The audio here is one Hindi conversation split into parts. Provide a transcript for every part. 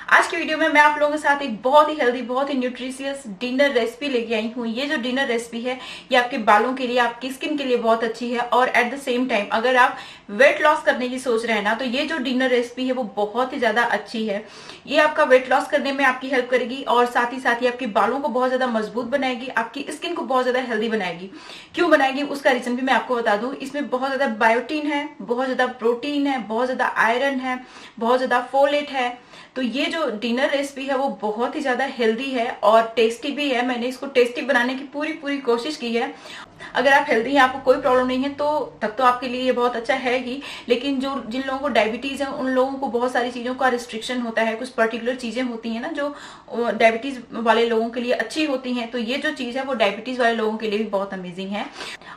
आज की वीडियो में मैं आप लोगों के साथ एक बहुत ही हेल्दी, बहुत ही न्यूट्रिशियस डिनर रेसिपी लेके आई हूँ। ये जो डिनर रेसिपी है ये आपके बालों के लिए, आपकी स्किन के लिए बहुत अच्छी है और एट द सेम टाइम अगर आप वेट लॉस करने की सोच रहे हैं ना, तो ये जो डिनर रेसिपी है वो बहुत ही ज्यादा अच्छी है। ये आपका वेट लॉस करने में आपकी हेल्प करेगी और साथ ही आपके बालों को बहुत ज्यादा मजबूत बनाएगी, आपकी स्किन को बहुत ज्यादा हेल्दी बनाएगी। क्यों बनाएगी उसका रीजन भी मैं आपको बता दूं। इसमें बहुत ज्यादा बायोटीन है, बहुत ज्यादा प्रोटीन है, बहुत ज्यादा आयरन है, बहुत ज्यादा फोलेट है। तो ये जो डिनर रेसिपी है वो बहुत ही ज्यादा हेल्दी है और टेस्टी भी है। मैंने इसको टेस्टी बनाने की पूरी पूरी कोशिश की है। अगर आप हेल्दी हैं, आपको कोई प्रॉब्लम नहीं है, तो तब तो आपके लिए ये बहुत अच्छा है ही। लेकिन जो जिन लोगों को डायबिटीज है उन लोगों को बहुत सारी चीजों का रिस्ट्रिक्शन होता है। कुछ पर्टिकुलर चीजें होती हैं ना जो डायबिटीज वाले लोगों के लिए अच्छी होती हैं, तो ये जो चीज है वो डायबिटीज वाले लोगों के लिए भी बहुत अमेजिंग है।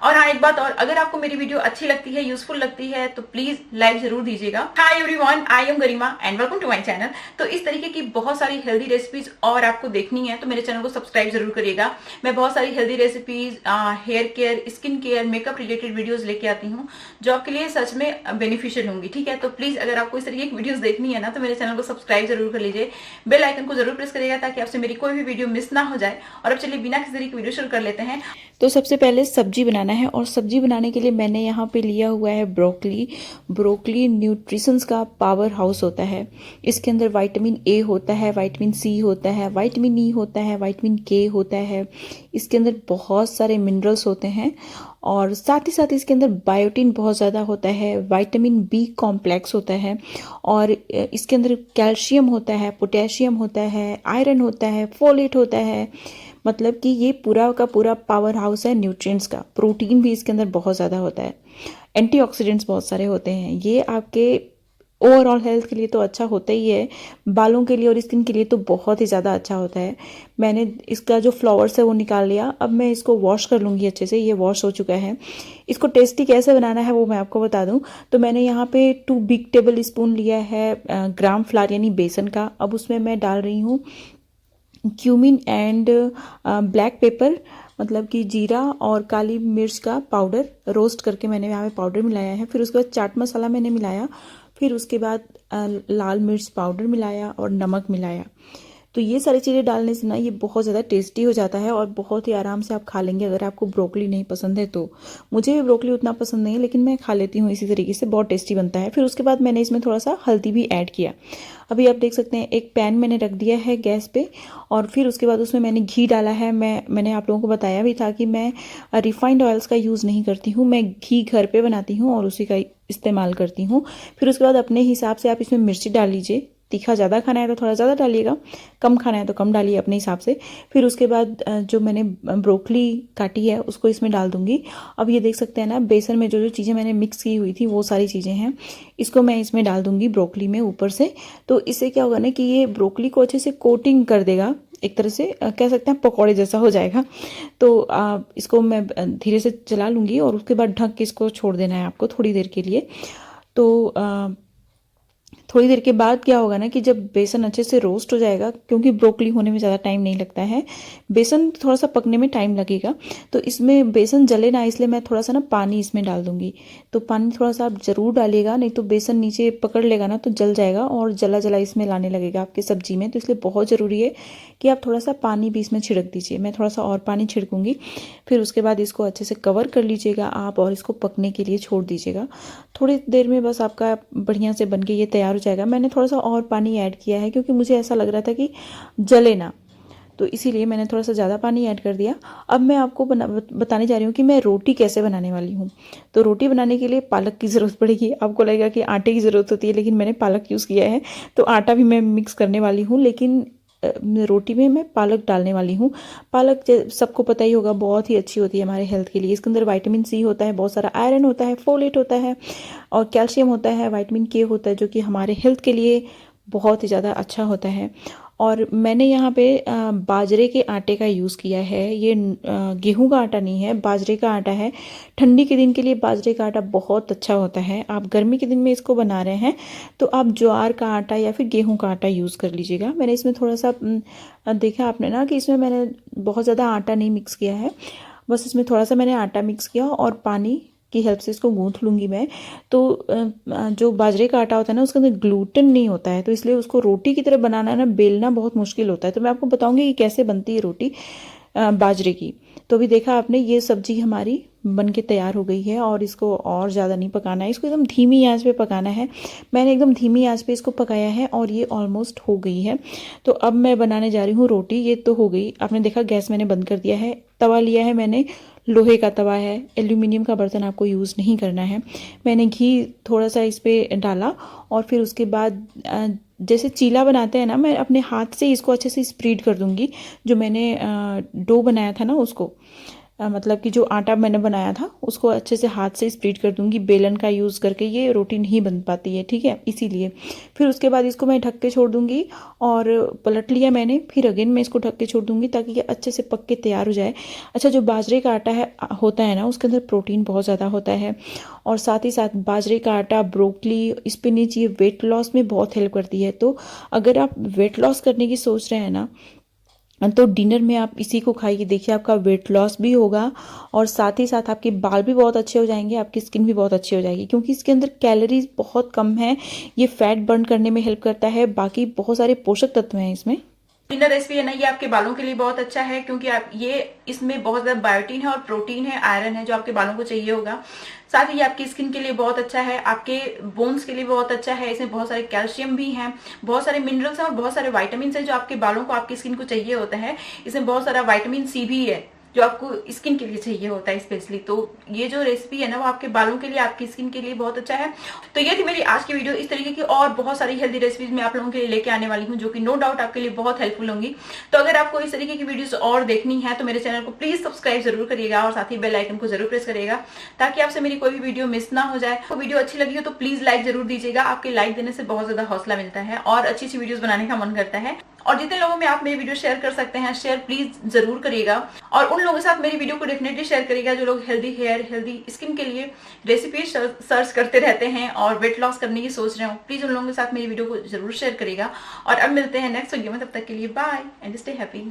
और हाँ, एक बात और, अगर आपको मेरी वीडियो अच्छी लगती है, यूजफुल लगती है, तो प्लीज लाइक जरूर दीजिएगा। Hi everyone, I am Garima and welcome to my channel. तो इस तरीके की बहुत सारी हेल्दी रेसिपीज और आपको देखनी है तो मेरे चैनल को सब्सक्राइब जरूर करिएगा। मैं बहुत सारी healthy recipes, hair care, skin care, makeup related videos लेके आती हूँ जो आपके लिए सच में बेनिफिशियल होंगी। ठीक है, तो प्लीज अगर आपको इस तरीके की वीडियोस देखनी है ना तो मेरे चैनल को सब्सक्राइब जरूर कर लीजिए, बेल आइकन को जरूर प्रेस करिएगा ताकि आपसे मेरी कोई भी वीडियो मिस ना हो जाए। और अब चलिए बिना किसी तरीके की वीडियो शुरू कर लेते हैं। तो सबसे पहले सब्जी बनाना है और सब्जी बनाने के लिए मैंने यहाँ पे लिया हुआ है ब्रोकली। ब्रोकली न्यूट्रिशंस का पावर हाउस होता है। इसके अंदर विटामिन ए होता है, विटामिन सी होता है, विटामिन ई होता है, विटामिन के होता है। इसके अंदर बहुत सारे मिनरल्स होते हैं और साथ ही साथ इसके अंदर बायोटीन बहुत ज़्यादा होता है, विटामिन बी कॉम्प्लेक्स होता है और इसके अंदर कैल्शियम होता है, पोटेशियम होता है, आयरन होता है, फोलेट होता है। मतलब कि ये पूरा का पूरा पावर हाउस है न्यूट्रिएंट्स का। प्रोटीन भी इसके अंदर बहुत ज़्यादा होता है, एंटीऑक्सीडेंट्स बहुत सारे होते हैं। ये आपके ओवरऑल हेल्थ के लिए तो अच्छा होता ही है, बालों के लिए और स्किन के लिए तो बहुत ही ज़्यादा अच्छा होता है। मैंने इसका जो फ्लावर्स है वो निकाल लिया। अब मैं इसको वॉश कर लूँगी अच्छे से। ये वॉश हो चुका है। इसको टेस्टी कैसे बनाना है वो मैं आपको बता दूं। तो मैंने यहाँ पे 2 बिग टेबल स्पून लिया है ग्राम फ्लावर यानी बेसन का। अब उसमें मैं डाल रही हूँ क्यूमिन एंड ब्लैक पेपर, मतलब कि जीरा और काली मिर्च का पाउडर रोस्ट करके मैंने यहाँ पे पाउडर मिलाया है। फिर उसके बाद चाट मसाला मैंने मिलाया, फिर उसके बाद लाल मिर्च पाउडर मिलाया और नमक मिलाया। तो ये सारी चीज़ें डालने से ना ये बहुत ज़्यादा टेस्टी हो जाता है और बहुत ही आराम से आप खा लेंगे अगर आपको ब्रोकली नहीं पसंद है तो। मुझे भी ब्रोकली उतना पसंद नहीं है लेकिन मैं खा लेती हूँ इसी तरीके से, बहुत टेस्टी बनता है। फिर उसके बाद मैंने इसमें थोड़ा सा हल्दी भी ऐड किया। अभी आप देख सकते हैं एक पैन मैंने रख दिया है गैस पे और फिर उसके बाद उसमें मैंने घी डाला है। मैंने आप लोगों को बताया भी था कि मैं रिफाइंड ऑयल्स का यूज़ नहीं करती हूँ, मैं घी घर पे बनाती हूँ और उसी का इस्तेमाल करती हूँ। फिर उसके बाद अपने हिसाब से आप इसमें मिर्ची डाल लीजिए। तीखा ज़्यादा खाना है तो थोड़ा ज़्यादा डालिएगा, कम खाना है तो कम डालिए अपने हिसाब से। फिर उसके बाद जो मैंने ब्रोकली काटी है उसको इसमें डाल दूंगी। अब ये देख सकते हैं ना, बेसन में जो जो चीज़ें मैंने मिक्स की हुई थी वो सारी चीज़ें हैं, इसको मैं इसमें डाल दूंगी ब्रोकली में ऊपर से। तो इससे क्या होगा ना कि ये ब्रोकली को अच्छे से कोटिंग कर देगा, एक तरह से कह सकते हैं पकौड़े जैसा हो जाएगा। तो इसको मैं धीरे से चला लूँगी और उसके बाद ढक के इसको छोड़ देना है आपको थोड़ी देर के लिए। तो थोड़ी देर के बाद क्या होगा ना कि जब बेसन अच्छे से रोस्ट हो जाएगा, क्योंकि ब्रोकली होने में ज़्यादा टाइम नहीं लगता है, बेसन थोड़ा सा पकने में टाइम लगेगा, तो इसमें बेसन जले ना इसलिए मैं थोड़ा सा ना पानी इसमें डाल दूंगी। तो पानी थोड़ा सा आप ज़रूर डालिएगा, नहीं तो बेसन नीचे पकड़ लेगा ना तो जल जाएगा और जला जला इसमें लाने लगेगा आपकी सब्जी में। तो इसलिए बहुत ज़रूरी है कि आप थोड़ा सा पानी भी इसमें छिड़क दीजिए। मैं थोड़ा सा और पानी छिड़कूंगी। फिर उसके बाद इसको अच्छे से कवर कर लीजिएगा आप और इसको पकने के लिए छोड़ दीजिएगा। थोड़ी देर में बस आपका बढ़िया से बन के ये तैयार हो जाएगा। मैंने थोड़ा सा और पानी ऐड किया है क्योंकि मुझे ऐसा लग रहा था कि जले ना, तो इसीलिए मैंने थोड़ा सा ज़्यादा पानी ऐड कर दिया। अब मैं आपको बताने जा रही हूँ कि मैं रोटी कैसे बनाने वाली हूँ। तो रोटी बनाने के लिए पालक की ज़रूरत पड़ेगी। आपको लगेगा कि आटे की ज़रूरत होती है, लेकिन मैंने पालक यूज़ किया है। तो आटा भी मैं मिक्स करने वाली हूँ, लेकिन रोटी में मैं पालक डालने वाली हूँ। पालक सबको पता ही होगा बहुत ही अच्छी होती है हमारे हेल्थ के लिए। इसके अंदर विटामिन सी होता है, बहुत सारा आयरन होता है, फोलेट होता है और कैल्शियम होता है, विटामिन के होता है जो कि हमारे हेल्थ के लिए बहुत ही ज़्यादा अच्छा होता है। और मैंने यहाँ पे बाजरे के आटे का यूज़ किया है। ये गेहूं का आटा नहीं है, बाजरे का आटा है। ठंडी के दिन के लिए बाजरे का आटा बहुत अच्छा होता है। आप गर्मी के दिन में इसको बना रहे हैं तो आप ज्वार का आटा या फिर गेहूं का आटा यूज़ कर लीजिएगा। मैंने इसमें थोड़ा सा देखा आपने ना कि इसमें मैंने बहुत ज़्यादा आटा नहीं मिक्स किया है, बस इसमें थोड़ा सा मैंने आटा मिक्स किया और पानी की हेल्प से इसको गूंथ लूँगी मैं। तो जो बाजरे का आटा होता है ना उसके अंदर ग्लूटेन नहीं होता है, तो इसलिए उसको रोटी की तरह बनाना ना, बेलना बहुत मुश्किल होता है। तो मैं आपको बताऊंगी कि कैसे बनती है रोटी बाजरे की। तो अभी देखा आपने, ये सब्जी हमारी बन के तैयार हो गई है और इसको और ज़्यादा नहीं पकाना है, इसको एकदम धीमी आंच पे पकाना है। मैंने एकदम धीमी आंच पे इसको पकाया है और ये ऑलमोस्ट हो गई है। तो अब मैं बनाने जा रही हूँ रोटी। ये तो हो गई, आपने देखा गैस मैंने बंद कर दिया है। तवा लिया है मैंने, लोहे का तवा है, एल्यूमिनियम का बर्तन आपको यूज़ नहीं करना है। मैंने घी थोड़ा सा इस पर डाला और फिर उसके बाद जैसे चीला बनाते हैं ना, मैं अपने हाथ से इसको अच्छे से स्प्रेड कर दूंगी। जो मैंने डो बनाया था ना उसको, मतलब कि जो आटा मैंने बनाया था उसको अच्छे से हाथ से स्प्रेड कर दूंगी। बेलन का यूज़ करके ये रोटी नहीं बन पाती है, ठीक है, इसीलिए। फिर उसके बाद इसको मैं ढक के छोड़ दूंगी और पलट लिया मैंने, फिर अगेन मैं इसको ढक के छोड़ दूंगी ताकि ये अच्छे से पक के तैयार हो जाए। अच्छा, जो बाजरे का आटा है होता है ना, उसके अंदर प्रोटीन बहुत ज़्यादा होता है और साथ ही साथ बाजरे का आटा, ब्रोकली, स्पिनिच, ये वेट लॉस में बहुत हेल्प करती है। तो अगर आप वेट लॉस करने की सोच रहे हैं ना, तो डिनर में आप इसी को खाइए। देखिए आपका वेट लॉस भी होगा और साथ ही साथ आपके बाल भी बहुत अच्छे हो जाएंगे, आपकी स्किन भी बहुत अच्छी हो जाएगी, क्योंकि इसके अंदर कैलोरीज बहुत कम है। ये फैट बर्न करने में हेल्प करता है, बाकी बहुत सारे पोषक तत्व हैं इसमें। डिनर रेसिपी है ना, ये आपके बालों के लिए बहुत अच्छा है, क्योंकि आप ये इसमें बहुत ज्यादा बायोटीन है और प्रोटीन है, आयरन है, जो आपके बालों को चाहिए होगा। साथ ही ये आपकी स्किन के लिए बहुत अच्छा है, आपके बोन्स के लिए बहुत अच्छा है। इसमें बहुत सारे कैल्शियम भी हैं, बहुत सारे मिनरल्स हैं और बहुत सारे वाइटामिन हैं जो आपके बालों को, आपकी स्किन को चाहिए होता है। इसमें बहुत सारा विटामिन सी भी है जो आपको स्किन के लिए चाहिए होता है स्पेशली। तो ये जो रेसिपी है ना, वो आपके बालों के लिए, आपकी स्किन के लिए बहुत अच्छा है। तो ये थी मेरी आज की वीडियो। इस तरीके की और बहुत सारी हेल्दी रेसिपीज मैं आप लोगों के लिए लेके आने वाली हूँ, जो कि नो डाउट आपके लिए बहुत हेल्पफुल होंगी। तो अगर आपको इस तरीके की वीडियोस और देखनी है तो मेरे चैनल को प्लीज सब्सक्राइब जरूर करिएगा और साथ ही बेल आइकन को जरूर प्रेस करिएगा, ताकि आपसे मेरी कोई भी वीडियो मिस ना हो जाए। तो वीडियो अच्छी लगी हो तो प्लीज लाइक जरूर दीजिएगा, आपके लाइक देने से बहुत ज्यादा हौसला मिलता है और अच्छी अच्छी वीडियोस बनाने का मन करता है। और जितने लोगों में आप मेरी वीडियो शेयर कर सकते हैं, शेयर प्लीज जरूर करिएगा। और उन लोगों के साथ मेरी वीडियो को डेफिनेटली शेयर करिएगा जो लोग हेल्दी हेयर, हेल्दी स्किन के लिए रेसिपी सर्च करते रहते हैं और वेट लॉस करने की सोच रहे हो। प्लीज उन लोगों के साथ मेरी वीडियो को जरूर शेयर करिएगा। और अब मिलते हैं नेक्स्ट वीडियो में, तब तक के लिए बाय एंड स्टे हैप्पी।